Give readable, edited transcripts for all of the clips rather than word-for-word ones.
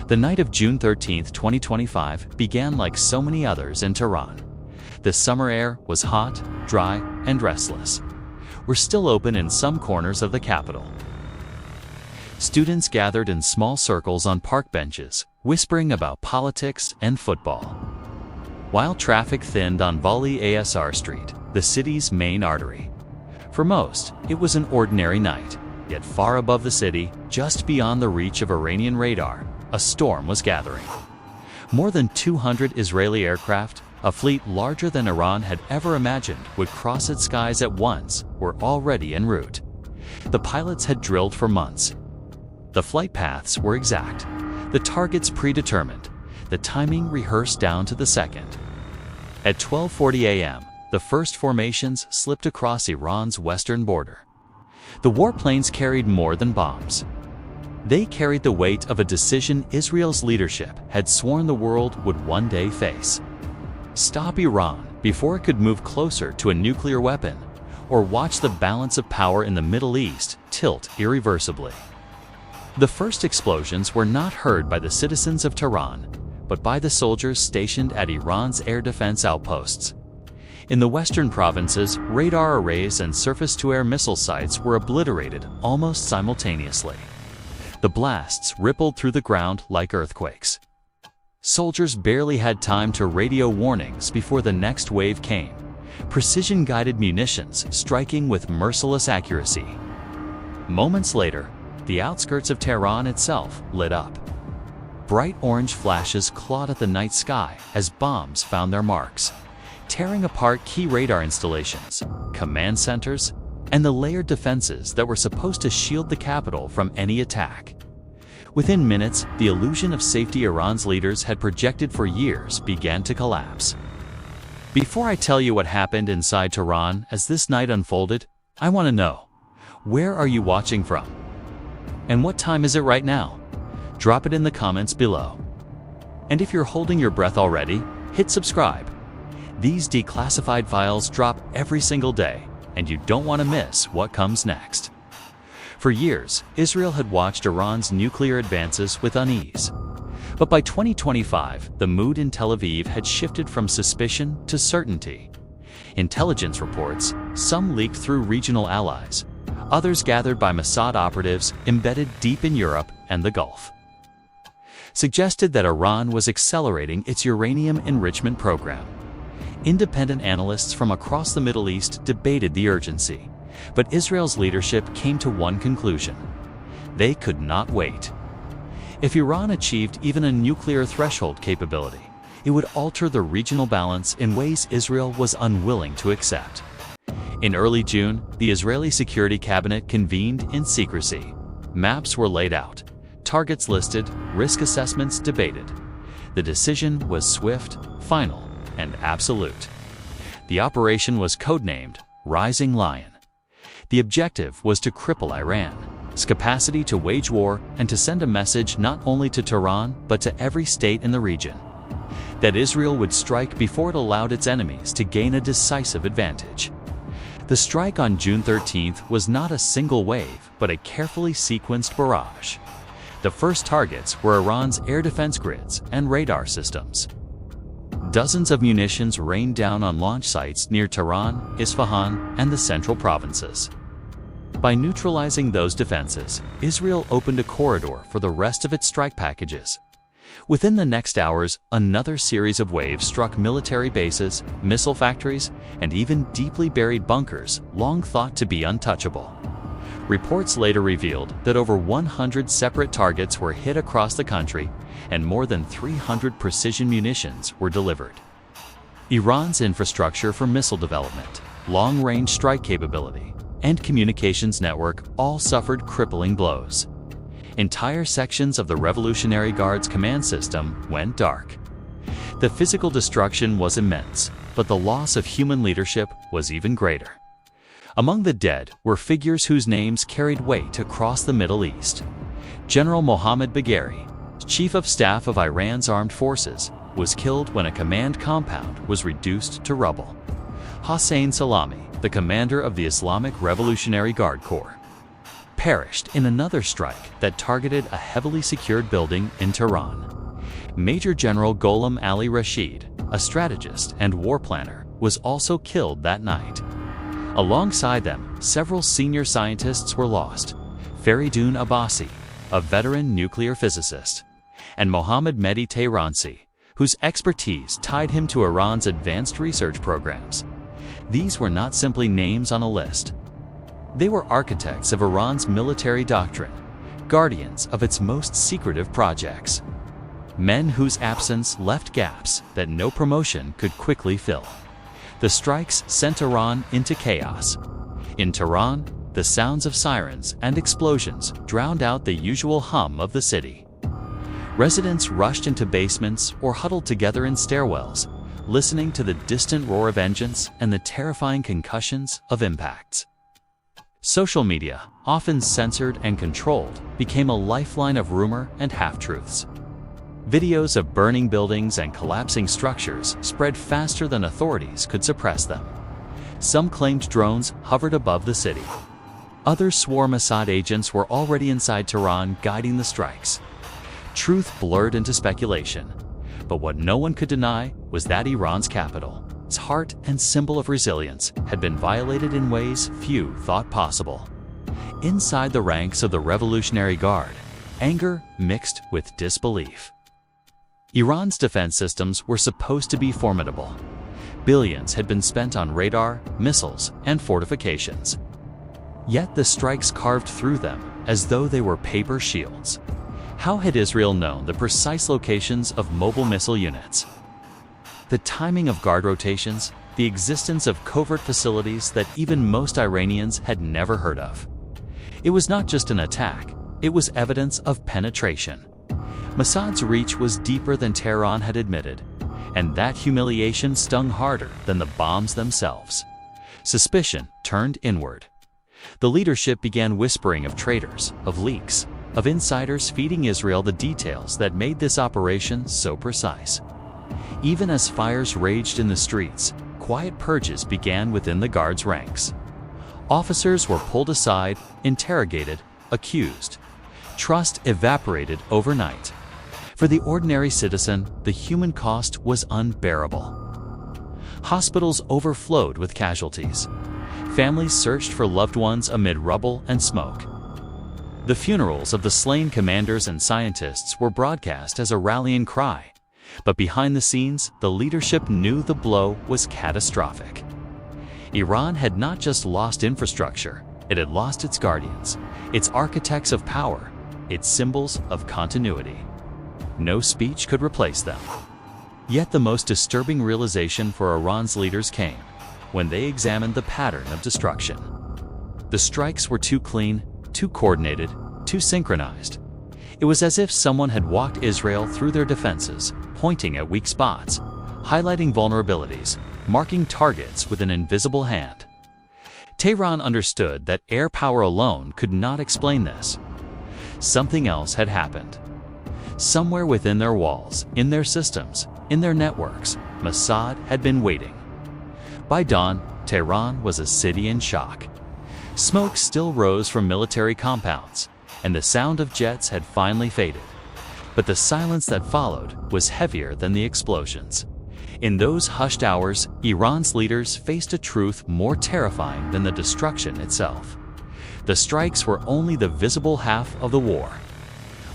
The night of June 13, 2025 began like so many others in Tehran. The summer air was hot, dry, and restless. We're still open in some corners of the capital. Students gathered in small circles on park benches, whispering about politics and football. While traffic thinned on Vali Asr Street, the city's main artery. For most, it was an ordinary night, yet far above the city, just beyond the reach of Iranian radar, a storm was gathering. More than 200 Israeli aircraft, a fleet larger than Iran had ever imagined would cross its skies at once, were already en route. The pilots had drilled for months. The flight paths were exact, the targets predetermined, the timing rehearsed down to the second. At 12:40 a.m., the first formations slipped across Iran's western border. The warplanes carried more than bombs. They carried the weight of a decision Israel's leadership had sworn the world would one day face. Stop Iran before it could move closer to a nuclear weapon, or watch the balance of power in the Middle East tilt irreversibly. The first explosions were not heard by the citizens of Tehran, but by the soldiers stationed at Iran's air defense outposts. In the western provinces, radar arrays and surface-to-air missile sites were obliterated almost simultaneously. The blasts rippled through the ground like earthquakes. Soldiers barely had time to radio warnings before the next wave came, precision-guided munitions striking with merciless accuracy. Moments later, the outskirts of Tehran itself lit up. Bright orange flashes clawed at the night sky as bombs found their marks, tearing apart key radar installations, command centers, and the layered defenses that were supposed to shield the capital from any attack. Within minutes, the illusion of safety Iran's leaders had projected for years began to collapse. Before I tell you what happened inside Tehran as this night unfolded, I want to know, where are you watching from? And what time is it right now? Drop it in the comments below. And if you're holding your breath already, hit subscribe. These declassified files drop every single day, and you don't want to miss what comes next. For years, Israel had watched Iran's nuclear advances with unease. But by 2025, the mood in Tel Aviv had shifted from suspicion to certainty. Intelligence reports, some leaked through regional allies, others gathered by Mossad operatives embedded deep in Europe and the Gulf, suggested that Iran was accelerating its uranium enrichment program. Independent analysts from across the Middle East debated the urgency, but Israel's leadership came to one conclusion: they could not wait. If Iran achieved even a nuclear threshold capability, it would alter the regional balance in ways Israel was unwilling to accept. In early June, the Israeli Security Cabinet convened in secrecy. Maps were laid out, targets listed, risk assessments debated. The decision was swift, final, and absolute. The operation was codenamed Rising Lion. The objective was to cripple Iran's capacity to wage war and to send a message not only to Tehran but to every state in the region, that Israel would strike before it allowed its enemies to gain a decisive advantage. The strike on June 13th was not a single wave, but a carefully sequenced barrage. The first targets were Iran's air defense grids and radar systems. Dozens of munitions rained down on launch sites near Tehran, Isfahan, and the central provinces. By neutralizing those defenses, Israel opened a corridor for the rest of its strike packages. Within the next hours, another series of waves struck military bases, missile factories, and even deeply buried bunkers long thought to be untouchable. Reports later revealed that over 100 separate targets were hit across the country, and more than 300 precision munitions were delivered. Iran's infrastructure for missile development, long-range strike capability, and communications network all suffered crippling blows. Entire sections of the Revolutionary Guard's command system went dark. The physical destruction was immense, but the loss of human leadership was even greater. Among the dead were figures whose names carried weight across the Middle East. General Mohammad Bagheri, Chief of Staff of Iran's armed forces, was killed when a command compound was reduced to rubble. Hossein Salami, the commander of the Islamic Revolutionary Guard Corps, perished in another strike that targeted a heavily secured building in Tehran. Major General Gholam Ali Rashid, a strategist and war planner, was also killed that night. Alongside them, several senior scientists were lost: Faridun Abbasi, a veteran nuclear physicist, and Mohammad Mehdi Tehransi, whose expertise tied him to Iran's advanced research programs. These were not simply names on a list. They were architects of Iran's military doctrine, guardians of its most secretive projects. Men whose absence left gaps that no promotion could quickly fill. The strikes sent Iran into chaos. In Tehran, the sounds of sirens and explosions drowned out the usual hum of the city. Residents rushed into basements or huddled together in stairwells, listening to the distant roar of engines and the terrifying concussions of impacts. Social media, often censored and controlled, became a lifeline of rumor and half-truths. Videos of burning buildings and collapsing structures spread faster than authorities could suppress them. Some claimed drones hovered above the city. Others swore Mossad agents were already inside Tehran guiding the strikes. Truth blurred into speculation, but what no one could deny was that Iran's capital, its heart and symbol of resilience, had been violated in ways few thought possible. Inside the ranks of the Revolutionary Guard, anger mixed with disbelief. Iran's defense systems were supposed to be formidable. Billions had been spent on radar, missiles, and fortifications. Yet the strikes carved through them as though they were paper shields. How had Israel known the precise locations of mobile missile units? The timing of guard rotations, the existence of covert facilities that even most Iranians had never heard of. It was not just an attack, it was evidence of penetration. Mossad's reach was deeper than Tehran had admitted, and that humiliation stung harder than the bombs themselves. Suspicion turned inward. The leadership began whispering of traitors, of leaks, of insiders feeding Israel the details that made this operation so precise. Even as fires raged in the streets, quiet purges began within the Guard's ranks. Officers were pulled aside, interrogated, accused. Trust evaporated overnight. For the ordinary citizen, the human cost was unbearable. Hospitals overflowed with casualties. Families searched for loved ones amid rubble and smoke. The funerals of the slain commanders and scientists were broadcast as a rallying cry, but behind the scenes, the leadership knew the blow was catastrophic. Iran had not just lost infrastructure, it had lost its guardians, its architects of power, its symbols of continuity. No speech could replace them. Yet the most disturbing realization for Iran's leaders came when they examined the pattern of destruction. The strikes were too clean, too coordinated, too synchronized. It was as if someone had walked Israel through their defenses, pointing at weak spots, highlighting vulnerabilities, marking targets with an invisible hand. Tehran understood that air power alone could not explain this. Something else had happened. Somewhere within their walls, in their systems, in their networks, Mossad had been waiting. By dawn, Tehran was a city in shock. Smoke still rose from military compounds, and the sound of jets had finally faded. But the silence that followed was heavier than the explosions. In those hushed hours, Iran's leaders faced a truth more terrifying than the destruction itself. The strikes were only the visible half of the war.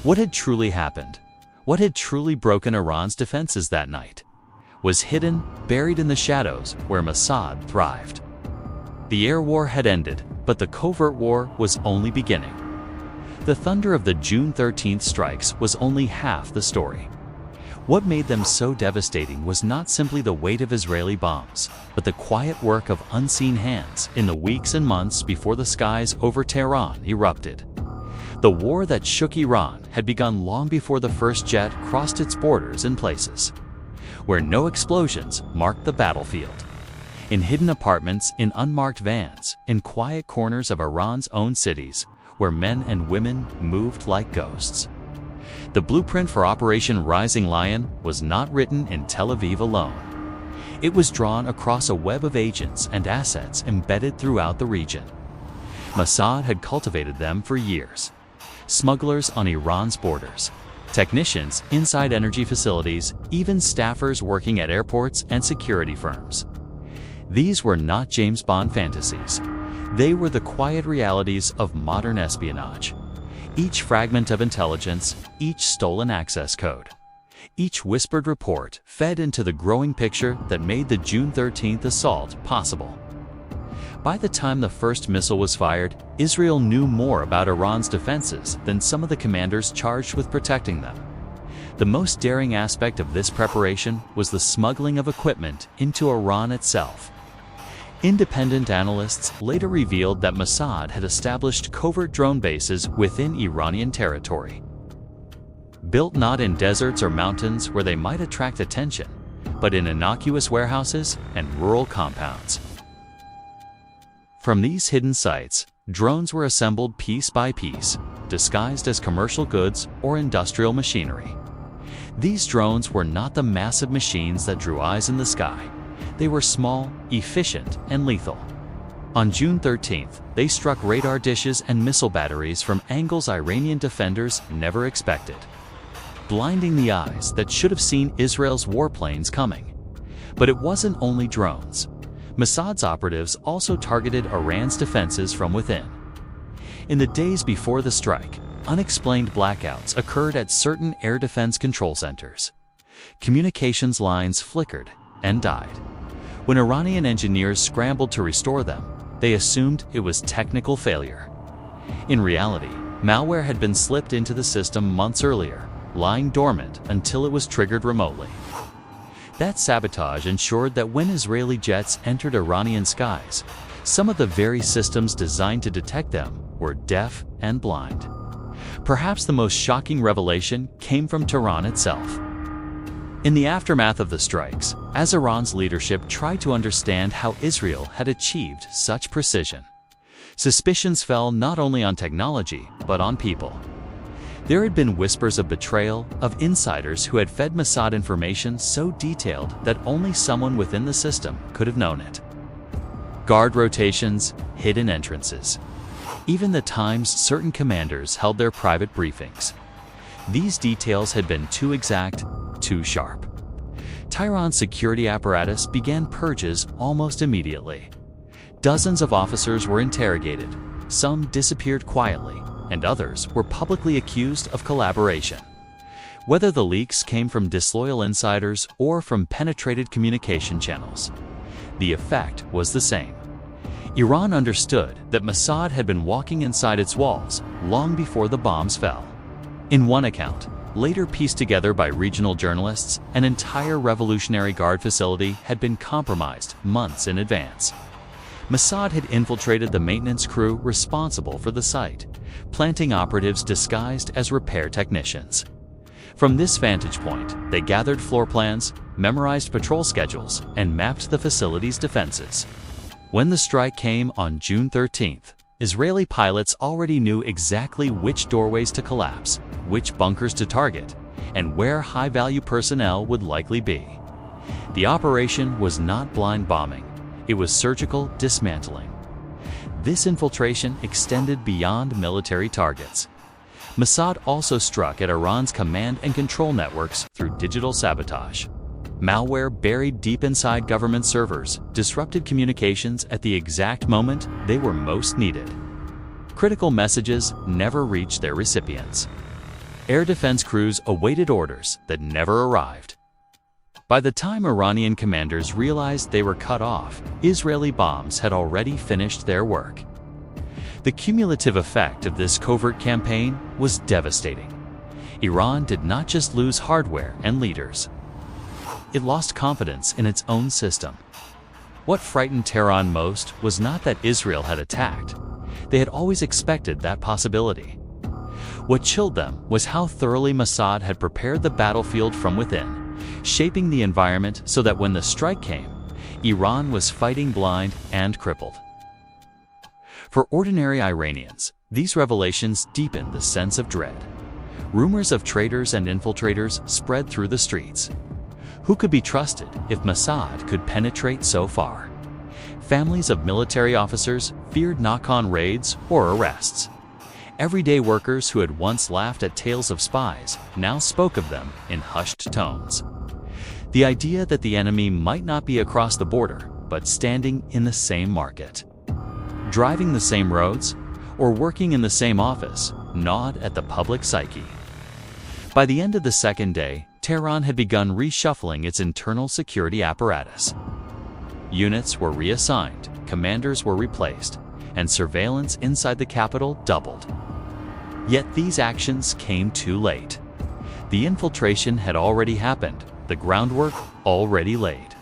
What had truly happened? What had truly broken Iran's defenses that night? Was hidden, buried in the shadows where Mossad thrived. The air war had ended, but the covert war was only beginning. The thunder of the June 13th strikes was only half the story. What made them so devastating was not simply the weight of Israeli bombs, but the quiet work of unseen hands in the weeks and months before the skies over Tehran erupted. The war that shook Iran had begun long before the first jet crossed its borders in places where no explosions marked the battlefield. In hidden apartments, in unmarked vans, in quiet corners of Iran's own cities, where men and women moved like ghosts. The blueprint for Operation Rising Lion was not written in Tel Aviv alone. It was drawn across a web of agents and assets embedded throughout the region. Mossad had cultivated them for years. Smugglers on Iran's borders, technicians inside energy facilities, even staffers working at airports and security firms. These were not James Bond fantasies. They were the quiet realities of modern espionage. Each fragment of intelligence, each stolen access code, each whispered report fed into the growing picture that made the June 13th assault possible. By the time the first missile was fired, Israel knew more about Iran's defenses than some of the commanders charged with protecting them. The most daring aspect of this preparation was the smuggling of equipment into Iran itself. Independent analysts later revealed that Mossad had established covert drone bases within Iranian territory. Built not in deserts or mountains where they might attract attention, but in innocuous warehouses and rural compounds. From these hidden sites, drones were assembled piece by piece, disguised as commercial goods or industrial machinery. These drones were not the massive machines that drew eyes in the sky. They were small, efficient, and lethal. On June 13th, they struck radar dishes and missile batteries from angles Iranian defenders never expected, blinding the eyes that should have seen Israel's warplanes coming. But it wasn't only drones. Mossad's operatives also targeted Iran's defenses from within. In the days before the strike, unexplained blackouts occurred at certain air defense control centers. Communications lines flickered and died. When Iranian engineers scrambled to restore them, they assumed it was technical failure. In reality, malware had been slipped into the system months earlier, lying dormant until it was triggered remotely. That sabotage ensured that when Israeli jets entered Iranian skies, some of the very systems designed to detect them were deaf and blind. Perhaps the most shocking revelation came from Tehran itself. In the aftermath of the strikes, as Iran's leadership tried to understand how Israel had achieved such precision, suspicions fell not only on technology, but on people. There had been whispers of betrayal, of insiders who had fed Mossad information so detailed that only someone within the system could have known it. Guard rotations, hidden entrances, even the times certain commanders held their private briefings. These details had been too exact, too sharp. Tehran's security apparatus began purges almost immediately. Dozens of officers were interrogated, some disappeared quietly, and others were publicly accused of collaboration. Whether the leaks came from disloyal insiders or from penetrated communication channels, the effect was the same. Iran understood that Mossad had been walking inside its walls long before the bombs fell. In one account, later pieced together by regional journalists, an entire Revolutionary Guard facility had been compromised months in advance. Mossad had infiltrated the maintenance crew responsible for the site, planting operatives disguised as repair technicians. From this vantage point, they gathered floor plans, memorized patrol schedules, and mapped the facility's defenses. When the strike came on June 13th, Israeli pilots already knew exactly which doorways to collapse, which bunkers to target, and where high-value personnel would likely be. The operation was not blind bombing. It was surgical dismantling. This infiltration extended beyond military targets. Mossad also struck at Iran's command and control networks through digital sabotage. Malware buried deep inside government servers disrupted communications at the exact moment they were most needed. Critical messages never reached their recipients. Air defense crews awaited orders that never arrived. By the time Iranian commanders realized they were cut off, Israeli bombs had already finished their work. The cumulative effect of this covert campaign was devastating. Iran did not just lose hardware and leaders. It lost confidence in its own system. What frightened Tehran most was not that Israel had attacked. They had always expected that possibility. What chilled them was how thoroughly Mossad had prepared the battlefield from within, shaping the environment so that when the strike came, Iran was fighting blind and crippled. For ordinary Iranians, these revelations deepened the sense of dread. Rumors of traitors and infiltrators spread through the streets. Who could be trusted if Mossad could penetrate so far? Families of military officers feared knock-on raids or arrests. Everyday workers who had once laughed at tales of spies now spoke of them in hushed tones. The idea that the enemy might not be across the border, but standing in the same market, driving the same roads, or working in the same office gnawed at the public psyche. By the end of the second day, Tehran had begun reshuffling its internal security apparatus. Units were reassigned, commanders were replaced, and surveillance inside the capital doubled. Yet these actions came too late. The infiltration had already happened, the groundwork already laid.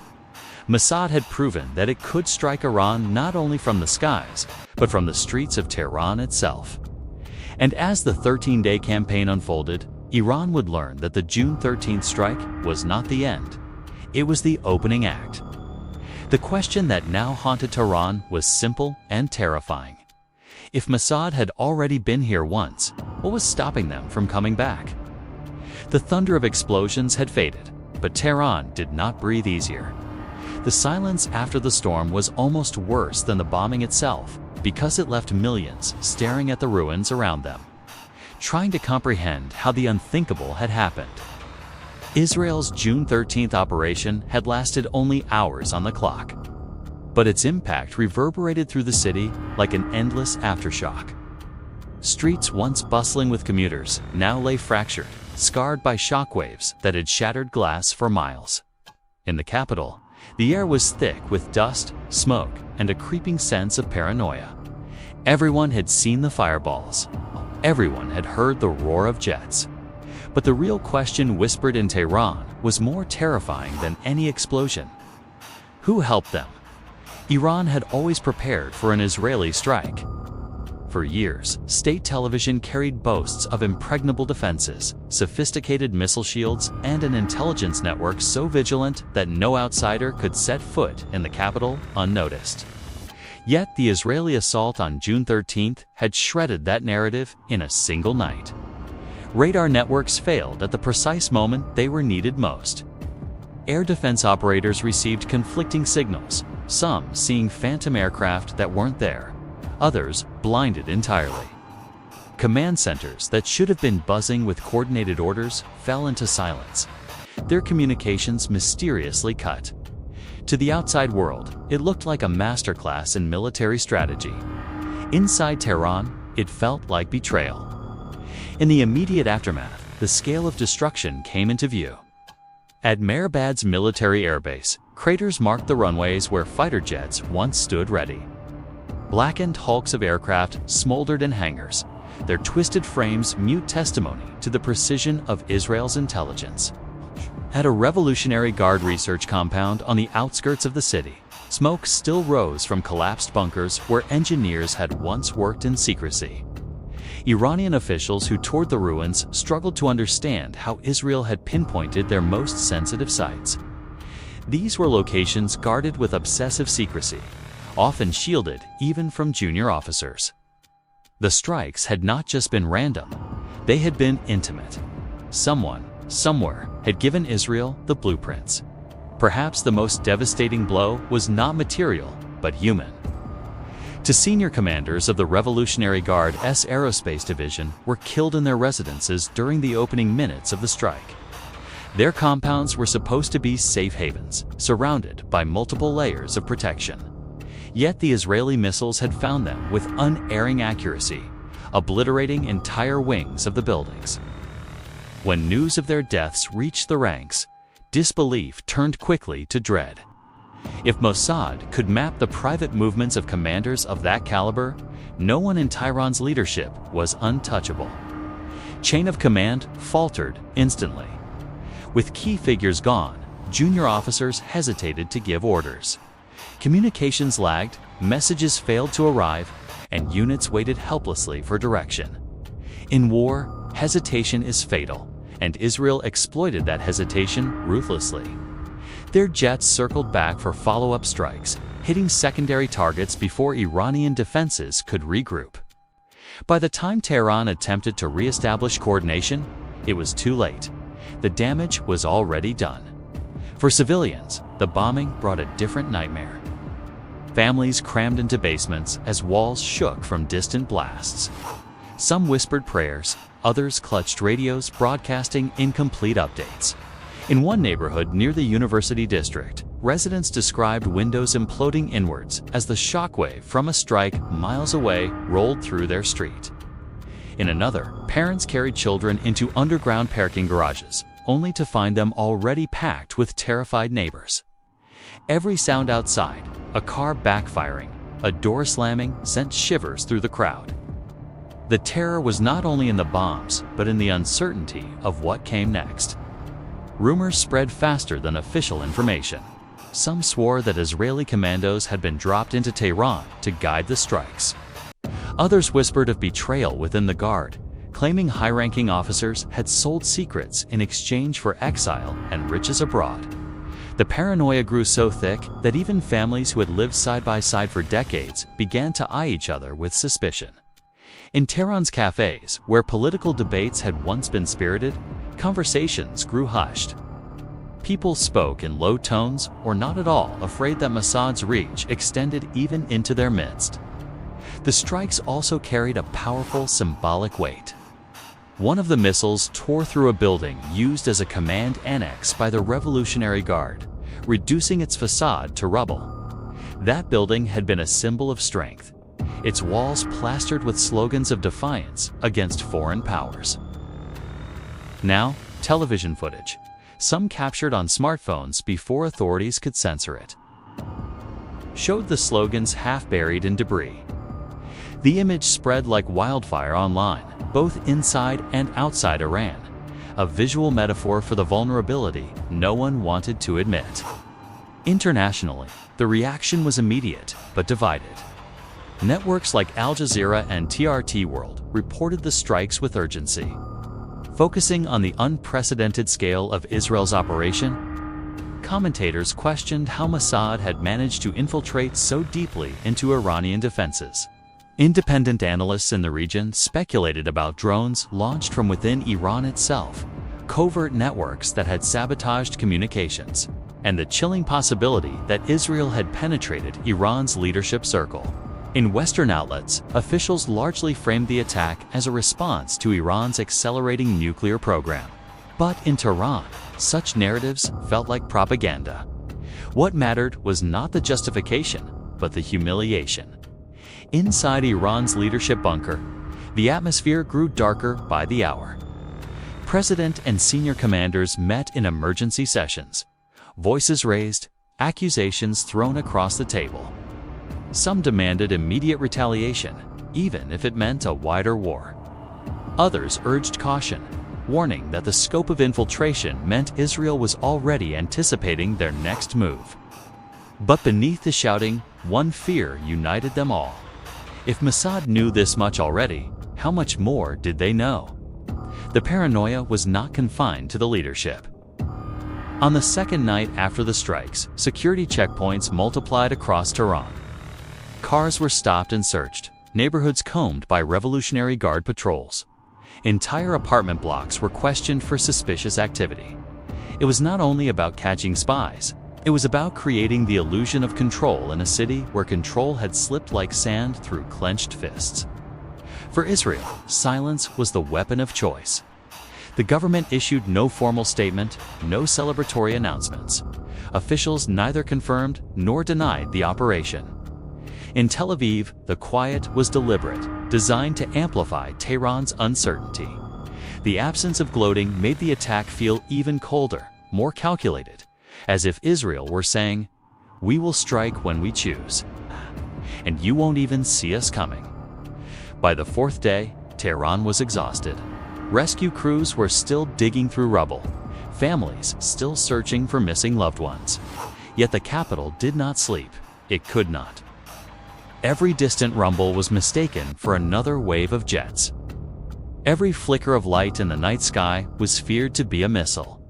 Mossad had proven that it could strike Iran not only from the skies, but from the streets of Tehran itself. And as the 13-day campaign unfolded, Iran would learn that the June 13th strike was not the end. It was the opening act. The question that now haunted Tehran was simple and terrifying. If Mossad had already been here once, what was stopping them from coming back? The thunder of explosions had faded, but Tehran did not breathe easier. The silence after the storm was almost worse than the bombing itself, because it left millions staring at the ruins around them, trying to comprehend how the unthinkable had happened. Israel's June 13th operation had lasted only hours on the clock, but its impact reverberated through the city like an endless aftershock. Streets once bustling with commuters now lay fractured, scarred by shockwaves that had shattered glass for miles. In the capital, the air was thick with dust, smoke, and a creeping sense of paranoia. Everyone had seen the fireballs. Everyone had heard the roar of jets. But the real question whispered in Tehran was more terrifying than any explosion. Who helped them? Iran had always prepared for an Israeli strike. For years, state television carried boasts of impregnable defenses, sophisticated missile shields, and an intelligence network so vigilant that no outsider could set foot in the capital unnoticed. Yet the Israeli assault on June 13th had shredded that narrative in a single night. Radar networks failed at the precise moment they were needed most. Air defense operators received conflicting signals, some seeing phantom aircraft that weren't there, others blinded entirely. Command centers that should have been buzzing with coordinated orders fell into silence, their communications mysteriously cut. To the outside world, it looked like a masterclass in military strategy. Inside Tehran, it felt like betrayal. In the immediate aftermath, the scale of destruction came into view. At Mehrabad's military airbase, craters marked the runways where fighter jets once stood ready. Blackened hulks of aircraft smoldered in hangars, their twisted frames mute testimony to the precision of Israel's intelligence. At a Revolutionary Guard research compound on the outskirts of the city, smoke still rose from collapsed bunkers where engineers had once worked in secrecy. Iranian officials who toured the ruins struggled to understand how Israel had pinpointed their most sensitive sites. These were locations guarded with obsessive secrecy, often shielded even from junior officers. The strikes had not just been random, they had been intimate. Someone, somewhere, had given Israel the blueprints. Perhaps the most devastating blow was not material, but human. To senior commanders of the Revolutionary Guard's Aerospace Division were killed in their residences during the opening minutes of the strike. Their compounds were supposed to be safe havens, surrounded by multiple layers of protection. Yet the Israeli missiles had found them with unerring accuracy, obliterating entire wings of the buildings. When news of their deaths reached the ranks, disbelief turned quickly to dread. If Mossad could map the private movements of commanders of that caliber, no one in Tehran's leadership was untouchable. Chain of command faltered instantly. With key figures gone, junior officers hesitated to give orders. Communications lagged, messages failed to arrive, and units waited helplessly for direction. In war, hesitation is fatal, and Israel exploited that hesitation ruthlessly. Their jets circled back for follow-up strikes, hitting secondary targets before Iranian defenses could regroup. By the time Tehran attempted to re-establish coordination, it was too late. The damage was already done. For civilians, the bombing brought a different nightmare. Families crammed into basements as walls shook from distant blasts. Some whispered prayers, others clutched radios broadcasting incomplete updates. In one neighborhood near the University District, residents described windows imploding inwards as the shockwave from a strike miles away rolled through their street. In another, parents carried children into underground parking garages, only to find them already packed with terrified neighbors. Every sound outside, a car backfiring, a door slamming, sent shivers through the crowd. The terror was not only in the bombs, but in the uncertainty of what came next. Rumors spread faster than official information. Some swore that Israeli commandos had been dropped into Tehran to guide the strikes. Others whispered of betrayal within the guard, claiming high-ranking officers had sold secrets in exchange for exile and riches abroad. The paranoia grew so thick that even families who had lived side by side for decades began to eye each other with suspicion. In Tehran's cafes, where political debates had once been spirited, conversations grew hushed. People spoke in low tones or not at all, afraid that Mossad's reach extended even into their midst. The strikes also carried a powerful symbolic weight. One of the missiles tore through a building used as a command annex by the Revolutionary Guard, reducing its facade to rubble. That building had been a symbol of strength, its walls plastered with slogans of defiance against foreign powers. Now, television footage, some captured on smartphones before authorities could censor it, showed the slogans half buried in debris. The image spread like wildfire online, both inside and outside Iran, a visual metaphor for the vulnerability no one wanted to admit. Internationally, the reaction was immediate but divided. Networks like Al Jazeera and TRT World reported the strikes with urgency. Focusing on the unprecedented scale of Israel's operation, commentators questioned how Mossad had managed to infiltrate so deeply into Iranian defenses. Independent analysts in the region speculated about drones launched from within Iran itself, covert networks that had sabotaged communications, and the chilling possibility that Israel had penetrated Iran's leadership circle. In Western outlets, officials largely framed the attack as a response to Iran's accelerating nuclear program. But in Tehran, such narratives felt like propaganda. What mattered was not the justification, but the humiliation. Inside Iran's leadership bunker, the atmosphere grew darker by the hour. President and senior commanders met in emergency sessions, voices raised, accusations thrown across the table. Some demanded immediate retaliation, even if it meant a wider war. Others urged caution, warning that the scope of infiltration meant Israel was already anticipating their next move. But beneath the shouting, one fear united them all. If Mossad knew this much already, how much more did they know? The paranoia was not confined to the leadership. On the second night after the strikes, security checkpoints multiplied across Tehran. Cars were stopped and searched, neighborhoods combed by Revolutionary Guard patrols. Entire apartment blocks were questioned for suspicious activity. It was not only about catching spies, it was about creating the illusion of control in a city where control had slipped like sand through clenched fists. For Israel, silence was the weapon of choice. The government issued no formal statement, no celebratory announcements. Officials neither confirmed nor denied the operation. In Tel Aviv, the quiet was deliberate, designed to amplify Tehran's uncertainty. The absence of gloating made the attack feel even colder, more calculated, as if Israel were saying, "We will strike when we choose, and you won't even see us coming." By the fourth day, Tehran was exhausted. Rescue crews were still digging through rubble, families still searching for missing loved ones. Yet the capital did not sleep. It could not. Every distant rumble was mistaken for another wave of jets. Every flicker of light in the night sky was feared to be a missile.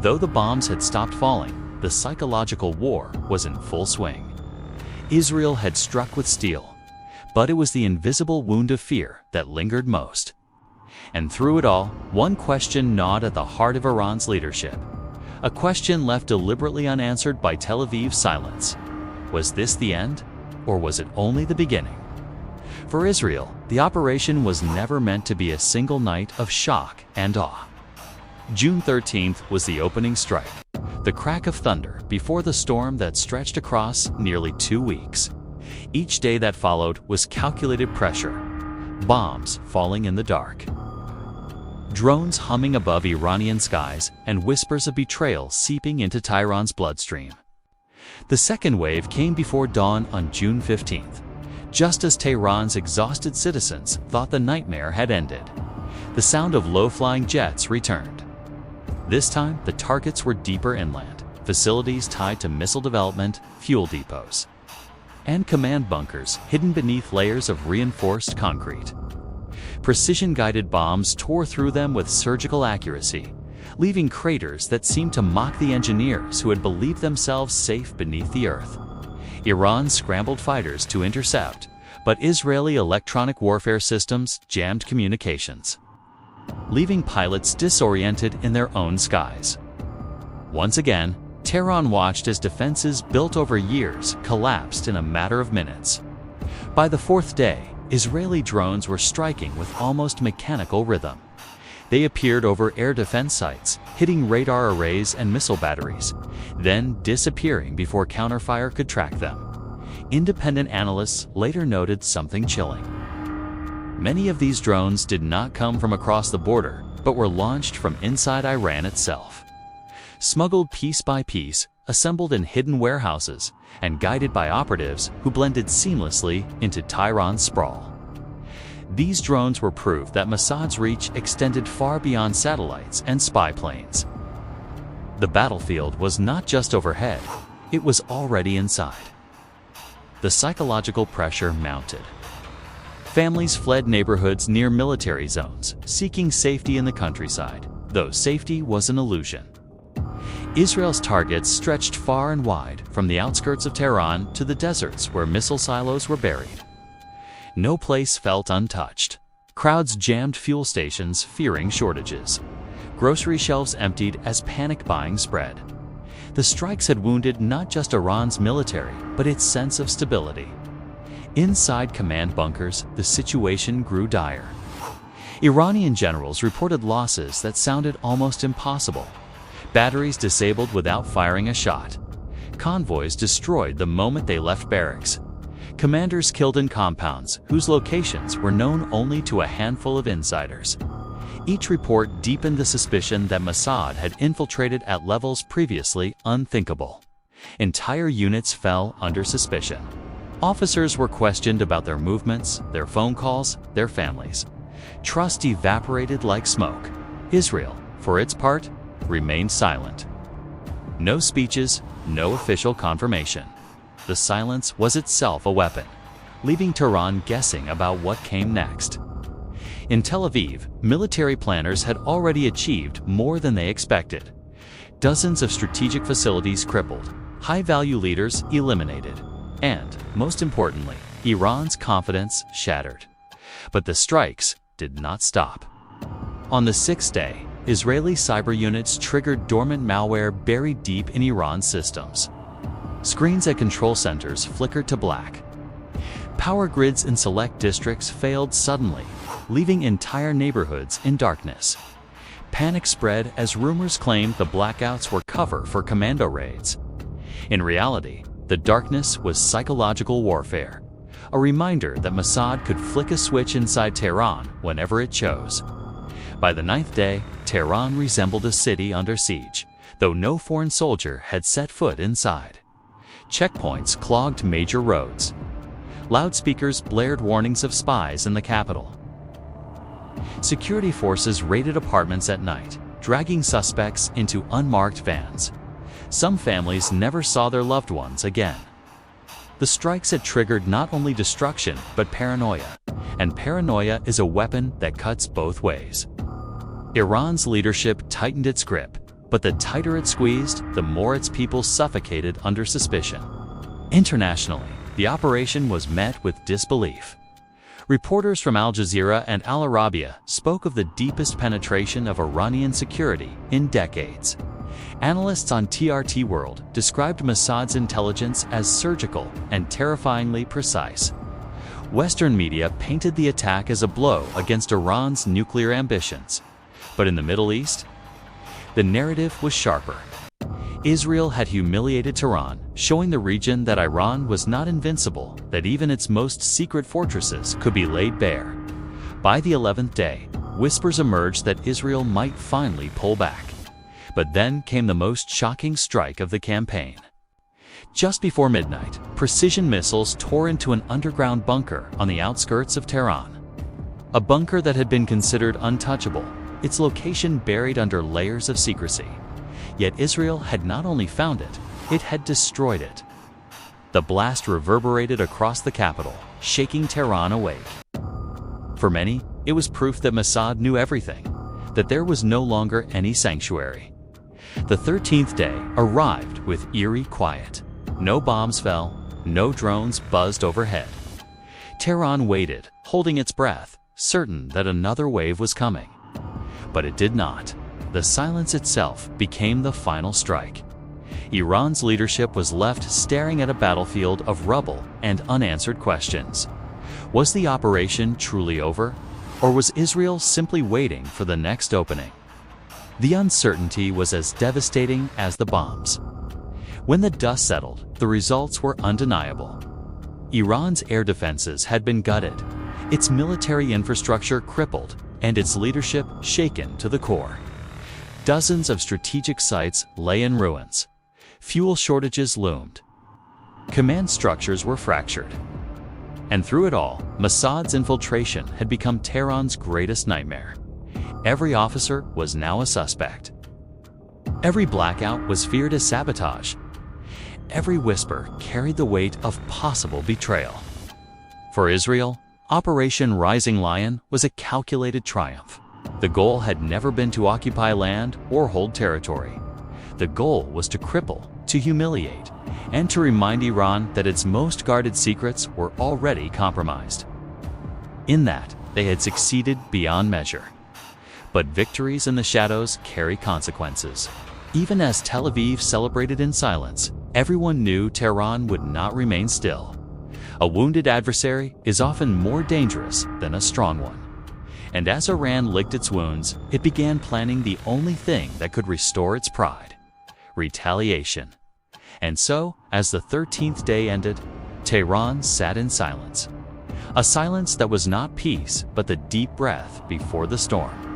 Though the bombs had stopped falling, the psychological war was in full swing. Israel had struck with steel, but it was the invisible wound of fear that lingered most. And through it all, one question gnawed at the heart of Iran's leadership. A question left deliberately unanswered by Tel Aviv's silence. Was this the end? Or was it only the beginning? For Israel, the operation was never meant to be a single night of shock and awe. June 13th was the opening strike, the crack of thunder before the storm that stretched across nearly 2 weeks. Each day that followed was calculated pressure, bombs falling in the dark, drones humming above Iranian skies, and whispers of betrayal seeping into Tehran's bloodstream. The second wave came before dawn on June 15th, just as Tehran's exhausted citizens thought the nightmare had ended. The sound of low-flying jets returned. This time, the targets were deeper inland, facilities tied to missile development, fuel depots, and command bunkers hidden beneath layers of reinforced concrete. Precision-guided bombs tore through them with surgical accuracy, leaving craters that seemed to mock the engineers who had believed themselves safe beneath the earth. Iran scrambled fighters to intercept, but Israeli electronic warfare systems jammed communications, leaving pilots disoriented in their own skies. Once again, Tehran watched as defenses built over years collapsed in a matter of minutes. By the fourth day, Israeli drones were striking with almost mechanical rhythm. They appeared over air defense sites, hitting radar arrays and missile batteries, then disappearing before counterfire could track them. Independent analysts later noted something chilling. Many of these drones did not come from across the border, but were launched from inside Iran itself. Smuggled piece by piece, assembled in hidden warehouses, and guided by operatives who blended seamlessly into Tehran's sprawl. These drones were proof that Mossad's reach extended far beyond satellites and spy planes. The battlefield was not just overhead, it was already inside. The psychological pressure mounted. Families fled neighborhoods near military zones, seeking safety in the countryside, though safety was an illusion. Israel's targets stretched far and wide, from the outskirts of Tehran to the deserts where missile silos were buried. No place felt untouched. Crowds jammed fuel stations, fearing shortages. Grocery shelves emptied as panic buying spread. The strikes had wounded not just Iran's military, but its sense of stability. Inside command bunkers, the situation grew dire. Iranian generals reported losses that sounded almost impossible. Batteries disabled without firing a shot. Convoys destroyed the moment they left barracks. Commanders killed in compounds whose locations were known only to a handful of insiders. Each report deepened the suspicion that Mossad had infiltrated at levels previously unthinkable. Entire units fell under suspicion. Officers were questioned about their movements, their phone calls, their families. Trust evaporated like smoke. Israel, for its part, remained silent. No speeches, no official confirmation. The silence was itself a weapon, leaving Tehran guessing about what came next. In Tel Aviv, military planners had already achieved more than they expected. Dozens of strategic facilities crippled, high-value leaders eliminated, and, most importantly, Iran's confidence shattered. But the strikes did not stop. On the sixth day, Israeli cyber units triggered dormant malware buried deep in Iran's systems. Screens at control centers flickered to black. Power grids in select districts failed suddenly, leaving entire neighborhoods in darkness. Panic spread as rumors claimed the blackouts were cover for commando raids. In reality, the darkness was psychological warfare, a reminder that Mossad could flick a switch inside Tehran whenever it chose. By the ninth day, Tehran resembled a city under siege, though no foreign soldier had set foot inside. Checkpoints clogged major roads. Loudspeakers blared warnings of spies in the capital. Security forces raided apartments at night, dragging suspects into unmarked vans. Some families never saw their loved ones again. The strikes had triggered not only destruction, but paranoia. And paranoia is a weapon that cuts both ways. Iran's leadership tightened its grip, but the tighter it squeezed, the more its people suffocated under suspicion. Internationally, the operation was met with disbelief. Reporters from Al Jazeera and Al Arabiya spoke of the deepest penetration of Iranian security in decades. Analysts on TRT World described Mossad's intelligence as surgical and terrifyingly precise. Western media painted the attack as a blow against Iran's nuclear ambitions. But in the Middle East, the narrative was sharper. Israel had humiliated Tehran, showing the region that Iran was not invincible, that even its most secret fortresses could be laid bare. By the 11th day, whispers emerged that Israel might finally pull back. But then came the most shocking strike of the campaign. Just before midnight, precision missiles tore into an underground bunker on the outskirts of Tehran. A bunker that had been considered untouchable, its location buried under layers of secrecy. Yet Israel had not only found it, it had destroyed it. The blast reverberated across the capital, shaking Tehran awake. For many, it was proof that Mossad knew everything, that there was no longer any sanctuary. The 13th day arrived with eerie quiet. No bombs fell, no drones buzzed overhead. Tehran waited, holding its breath, certain that another wave was coming. But it did not. The silence itself became the final strike. Iran's leadership was left staring at a battlefield of rubble and unanswered questions. Was the operation truly over, or was Israel simply waiting for the next opening? The uncertainty was as devastating as the bombs. When the dust settled, the results were undeniable. Iran's air defenses had been gutted, its military infrastructure crippled, and its leadership shaken to the core. Dozens of strategic sites lay in ruins. Fuel shortages loomed. Command structures were fractured. And through it all, Mossad's infiltration had become Tehran's greatest nightmare. Every officer was now a suspect. Every blackout was feared as sabotage. Every whisper carried the weight of possible betrayal. For Israel, Operation Rising Lion was a calculated triumph. The goal had never been to occupy land or hold territory. The goal was to cripple, to humiliate, and to remind Iran that its most guarded secrets were already compromised. In that, they had succeeded beyond measure. But victories in the shadows carry consequences. Even as Tel Aviv celebrated in silence, everyone knew Tehran would not remain still. A wounded adversary is often more dangerous than a strong one. And as Iran licked its wounds, it began planning the only thing that could restore its pride: retaliation. And so, as the 13th day ended, Tehran sat in silence. A silence that was not peace, but the deep breath before the storm.